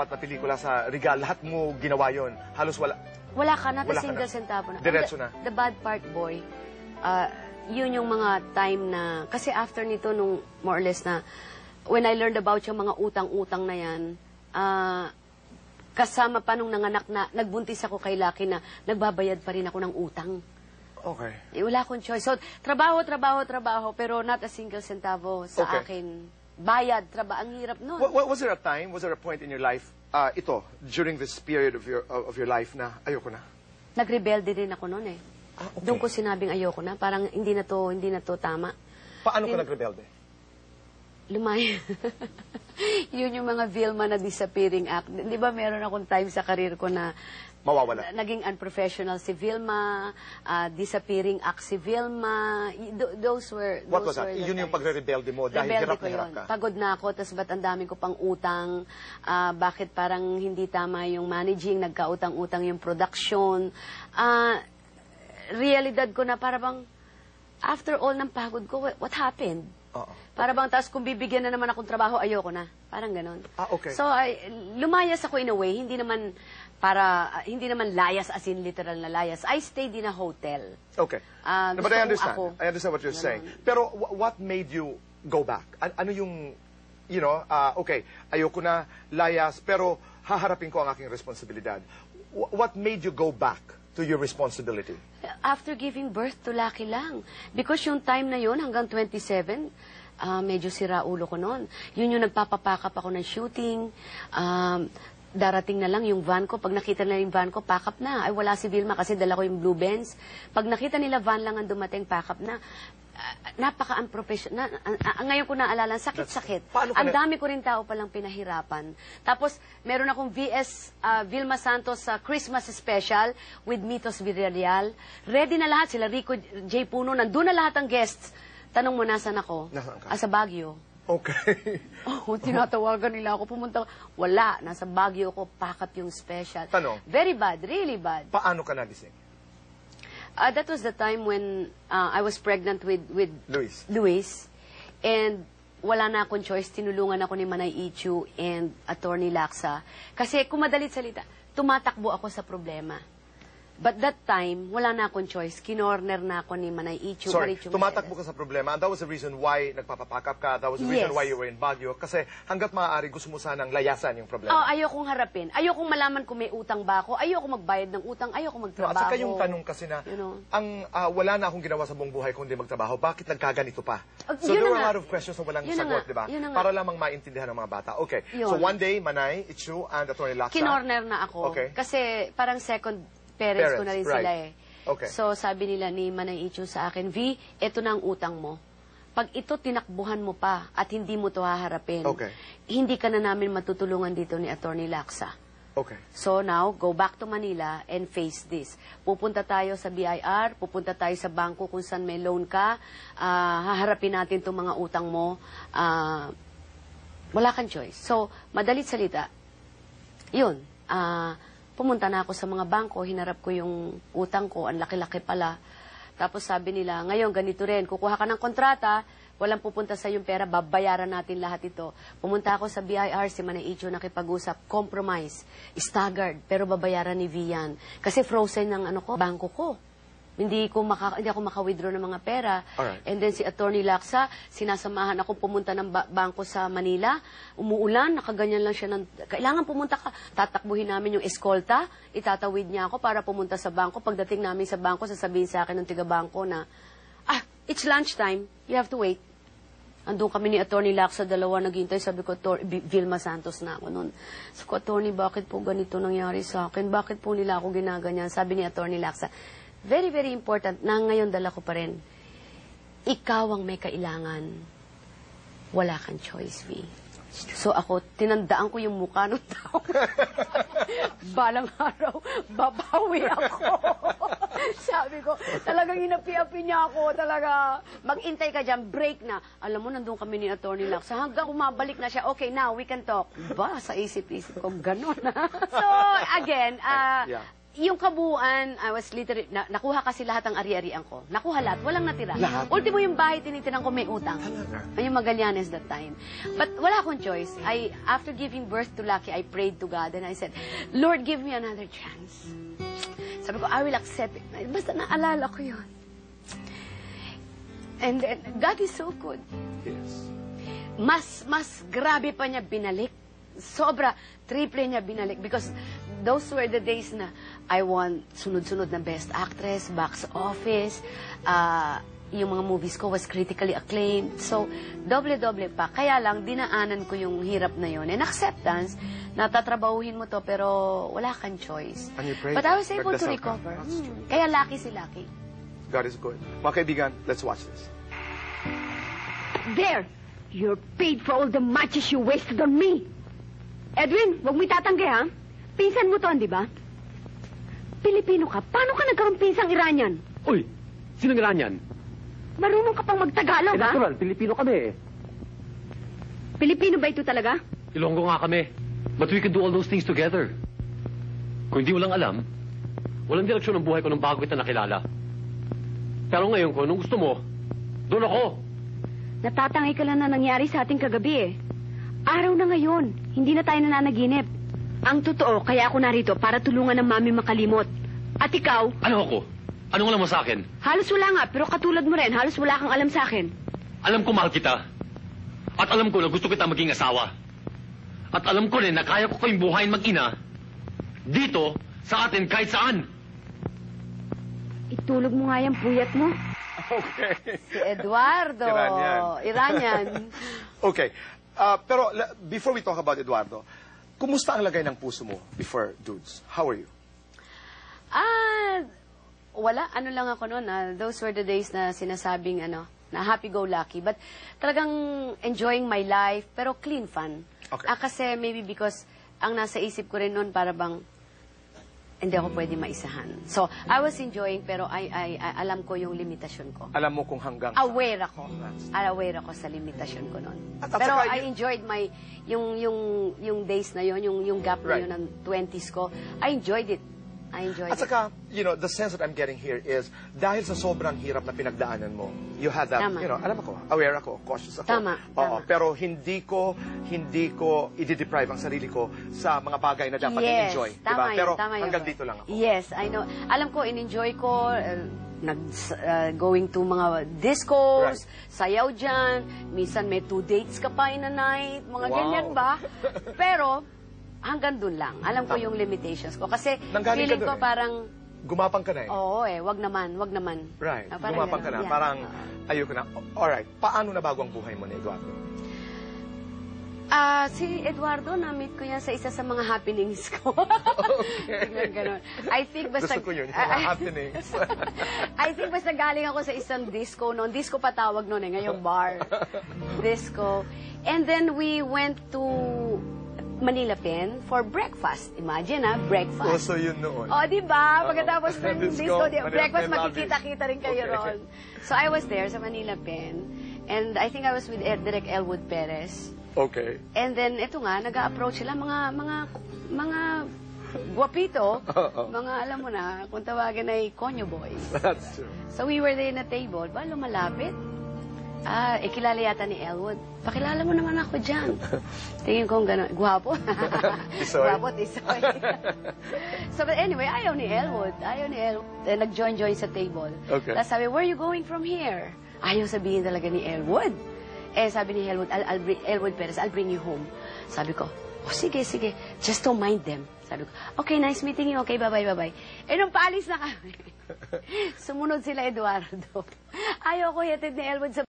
apat na pelikula sa Regal, lahat mo ginawa yon. Halos wala. Wala ka na, Wala ka single na. centavo na. Diretso na. The Bad Part Boy, yun yung mga time na, kasi after nito, nung more or less na, when I learned about yung mga utang-utang na yan, kasama pa nung nanganak na, nagbuntis ako kay Lucky na, nagbabayad pa rin ako ng utang. Okay. Wala akong choice. So, trabaho, pero not a single centavo sa akin. Bayad, trabaho. Ang hirap nun. Was there a time, was there a point in your life, during this period of your life na ayoko na? Nagrebelde din ako nun eh. Okay. Doon ko sinabing ayoko na. Parang hindi na to tama. Paano ka nagrebelde? Lumaya. Yun yung mga Vilma na disappearing act. Di ba meron akong time sa karir ko na mawawala. Naging unprofessional si Vilma, disappearing act si Vilma. Those were What was that? Yun yung pagre-rebelde mo dahil hirap na hirap ka? Pagod na ako, tas ba't ang dami ko pang utang? Bakit parang hindi tama yung managing, nagkautang-utang yung production? Realidad ko na para bang, after all ng pagod ko, what happened? Para bang, tapos kung bibigyan na naman akong trabaho, ayoko na. Parang ganon. Okay. So, lumayas ako in a way, hindi naman layas as in literal na layas. I stayed in a hotel. Okay. But I understand. I understand what you're saying. Pero what made you go back? Ano yung, okay, ayoko na layas, pero haharapin ko ang aking responsibilidad. What made you go back to your responsibility? After giving birth to Lucky lang. Because yung time na yun, hanggang 27, medyo sira ulo ko noon. Yun yung nagpapapakap ako ng shooting. Darating na lang yung van ko. Pag nakita na yung van ko, pack up na. Ay, wala si Vilma kasi dala ko yung blue Benz. Pag nakita nila van lang ang dumating, pack up na. Napaka-unprofessional. Ngayon ko naalala, sakit-sakit. Ang dami ko rin tao palang pinahirapan. Tapos, meron akong Vilma Santos Christmas special with Mitos Villarreal. Ready na lahat. Sila Rico J. Puno. Nandun na lahat ang guests. Tanong mo, nasan ako? Nasaan ka? Sa Baguio. Okay. Tinatawagan nila ako. Pumunta. Wala. Nasa Baguio ko. Pack up yung special. Tanong? Very bad. Really bad. Paano ka nagising? That was the time when I was pregnant with Luis. And wala na akong choice. Tinulungan ako ni Manay Ichu and Attorney Laksa. Kasi kung madalit salita, tumatakbo ako sa problema. But that time, wala na akong choice. Kinorner na ako ni Manay Ichu. Sorry, tumatakbo ka sa problema. And that was the reason why nagpapapakap ka. That was the reason why you were in Baguio. Kasi hanggat maaari, gusto mo sanang layasan yung problema. Ayokong harapin. Ayokong malaman kung may utang ba ako. Ayokong magbayad ng utang. Ayokong magtrabaho. At saka yung tanong kasi na, wala na akong ginawa sa buong buhay kundi magtrabaho. Bakit nagkaganito pa? So there were a lot of questions na walang sagot, di ba? Para lamang maintindihan ng mga bata. Okay. So one day, Manay, Ichu, and Attorney Laksa. Kinorner na ako. Okay. Kasi parang second parents ko na rin sila eh. Okay. So, sabi nila ni Manay Ichu sa akin, V, eto na ang utang mo. Pag ito tinakbuhan mo pa at hindi mo to haharapin, hindi ka na namin matutulungan dito ni Attorney Laksa. Okay. So now, go back to Manila and face this. Pupunta tayo sa BIR, pupunta tayo sa bangko kung saan may loan ka, haharapin natin itong mga utang mo. Wala kang choice. So, madalit salita, yun, pumunta na ako sa mga bangko, hinarap ko yung utang ko, ang laki-laki pala. Tapos sabi nila, ngayon ganito rin, kukuha ka ng kontrata, walang pupunta sa yung pera, babayaran natin lahat ito. Pumunta ako sa BIR, si Manay Icho nakipag-usap, compromise, staggered, pero babayaran ni Vian. Kasi frozen ng bangko ko. Hindi ako maka-withdraw ng mga pera. And then si Attorney Laksa, sinasamahan ako pumunta ng bangko sa Manila. Umuulan, nakaganyan lang siya kailangan pumunta ka. Tatakbuhin namin yung eskolta, itatawid niya ako para pumunta sa bangko. Pagdating namin sa bangko, sasabihin sa akin ng tiga-bangko na, it's lunchtime, you have to wait. Andun kami ni Attorney Laksa, dalawa naghintay. Sabi ko, Vilma Santos na ako noon. Sabi ko, Attorney, bakit po ganito nangyari sa akin? Bakit po nila ako ginaganyan? Sabi ni Attorney Laksa, very, very important na ngayon dala ko pa rin. Ikaw ang may kailangan. Wala kang choice, V. So ako, tinandaan ko yung mukha ng tao. Balang araw, babawi ako. Sabi ko, talagang inapi-api niya ako. Talaga, mag-intay ka dyan, break na. Alam mo, nandun kami ni Attorney Laksa. Hanggang umabalik na siya, okay, now we can talk. Ba, sa isip-isip ko, gano'n. So, again, yung kabuuan, I was literally, nakuha kasi lahat ng ari-arian ko. Nakuha lahat, walang natira. Lahat? Ultimo yung bahay, tinitinan ko may utang. Talaga? Yung Magallanes that time. But wala akong choice. After giving birth to Lucky, I prayed to God and I said, Lord, give me another chance. Sabi ko, I will accept it. Basta naalala ko yun. And then, God is so good. Yes. Mas grabe pa niya binalik. Sobra, triple niya binalik. Because those were the days na I won sunod-sunod na Best Actress, Box Office, yung mga movies ko was critically acclaimed. So, doble-doble pa. Kaya lang, dinaanan ko yung hirap na yun. And acceptance, natatrabahuhin mo to, pero wala kang choice. And you prayed. But I was able to recover. Kaya lucky si Lucky. God is good. Mga kaibigan, let's watch this. There! You're paid for all the matches you wasted on me. Edwin, huwag mo itatanggi, ha? Pinsan mo to, di ba? Pilipino ka. Paano ka nagkaroon pinsang Iranian? Uy, sinong Iranian? Marunong ka pang magtagalog, ha? Natural, Pilipino kami eh. Pilipino ba ito talaga? Ilonggo nga kami. But we can do all those things together. Kung hindi mo lang alam, walang direksyon ng buhay ko nung bago kita nakilala. Pero ngayon ko, nung gusto mo, doon ako. Natatangay ka lang na nangyari sa ating kagabi, eh. Araw na ngayon. Hindi na tayo nananaginip. Ang totoo, kaya ako narito para tulungan ng mami makalimot. At ikaw? Ano ako? Anong alam mo sa akin? Halos wala nga, pero katulad mo rin, halos wala kang alam sa akin. Alam ko mahal kita. At alam ko na gusto kita maging asawa. At alam ko rin na kaya ko kayong buhayin mag-ina dito, sa atin, kahit saan. Itulog mo nga yung puyat mo. Okay. Si Eduardo. Iranian. Okay. Pero before we talk about Eduardo, kumusta ang lagay ng puso mo before Dudes? How are you? Wala. Ano lang ako noon. Those were the days na sinasabing na happy-go-lucky. But talagang enjoying my life, pero clean fun. Okay. Kasi maybe because ang nasa isip ko rin noon para bang hindi ako pwede maisahan. So, I was enjoying, pero alam ko yung limitasyon ko. Alam mo kung hanggang Aware ako. Aware ako sa limitasyon ko noon. At Pero saka I enjoyed yung days na yon, yung gap na Right. yun ng 20s ko. I enjoyed it. I enjoyed At it. saka, the sense that I'm getting here is, dahil sa sobrang hirap na pinagdaanan mo, you had that, Tama. alam ako, aware ako, cautious ako. Tama, Oo, tama. pero hindi ko i-deprive ang sarili ko sa mga bagay na dapat i-enjoy. Tama Diba? yun, Pero tama yun. hanggang dito lang ako. Yes, I know. Alam ko, in-enjoy ko, going to mga discos, sayaw dyan, minsan may 2 dates ka pa in a night, mga Wow. ganyan ba? Pero, hanggang dun lang. Alam ko yung limitations ko. Kasi Nanggaling feeling ka ko dun eh. parang, Gumapang ka na eh. oo wag naman. Right. Parang Gumapang ka na. ganun, yeah. Parang, ayoko na. Alright. Paano nabago ang buhay mo ni Eduardo? Si Eduardo, na-meet ko yan sa isa sa mga happenings ko. Okay. Ganun. I think basta... Gusto ko yun. Yung mga happenings. I think basta galing ako sa isang disco noon. Disco pa tawag noon eh. Ngayong bar. Disco. And then we went to Manila Pen for breakfast. Imagine breakfast. So yun noon. O, di ba? Pagkatapos ng Disco, disco, Manila breakfast, Pen lobby. makikita-kita rin kayo Okay. ron. So I was there sa Manila Pen. And I think I was with Direk Elwood Perez. Okay. And then, ito nga, nag-a-approach sila, mga guwapito, mga, alam mo na, kung tawagin ay konyo boys. That's true. So we were there in a table. Ba, lumalapit? Kilala yata ni Elwood. Pakilala mo naman ako dyan. Tingin ko gano'n. Guwapo. Tisoy. Guwapo, tisoy. So, but anyway, ayaw ni Elwood. Nag-join sa table. Okay. Tapos sabi, where are you going from here? Ayaw sabihin talaga ni Elwood. Sabi ni Elwood, Elwood Perez, I'll bring you home. Sabi ko, sige. Just don't mind them. Sabi ko, okay, nice meeting you. Okay, bye-bye. Nung paalis na kami, sumunod sila Eduardo. Ayaw ko yatid ni Elwood sa